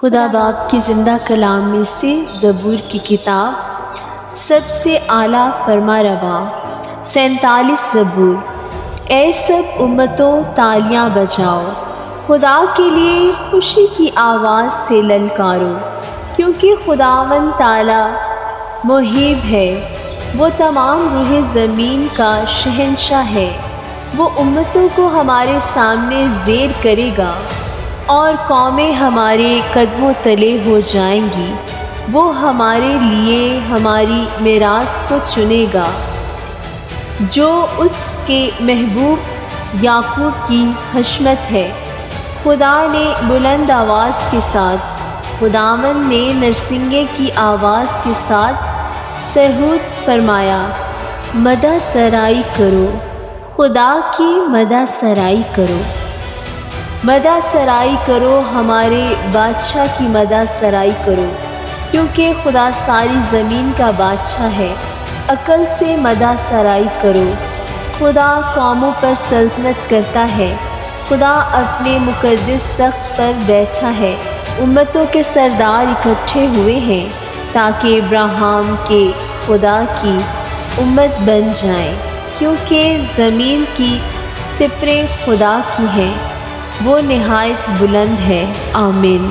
خدا باپ کی زندہ کلام میں سے زبور کی کتاب سب سے اعلیٰ فرما رواں 47 زبور۔ اے سب امتوں تالیاں بجاؤ، خدا کے لیے خوشی کی آواز سے للکارو، کیونکہ خداوند تعالیٰ محیب ہے، وہ تمام روح زمین کا شہنشاہ ہے۔ وہ امتوں کو ہمارے سامنے زیر کرے گا اور قومیں ہمارے قدموں تلے ہو جائیں گی۔ وہ ہمارے لیے ہماری میراث کو چنے گا، جو اس کے محبوب یعقوب کی حشمت ہے۔ خدا نے بلند آواز کے ساتھ، خداوند نے نرسنگے کی آواز کے ساتھ صیحت فرمایا، مدح سرائی کرو، خدا کی مدح سرائی کرو، مدح سرائی کرو، ہمارے بادشاہ کی مدح سرائی کرو، کیونکہ خدا ساری زمین کا بادشاہ ہے۔ عقل سے مدح سرائی کرو، خدا قوموں پر سلطنت کرتا ہے، خدا اپنے مقدس تخت پر بیٹھا ہے۔ امتوں کے سردار اکٹھے ہوئے ہیں تاکہ ابراہیم کے خدا کی امت بن جائیں، کیونکہ زمین کی سپریں خدا کی ہیں، وہ نہایت بلند ہے۔ آمین۔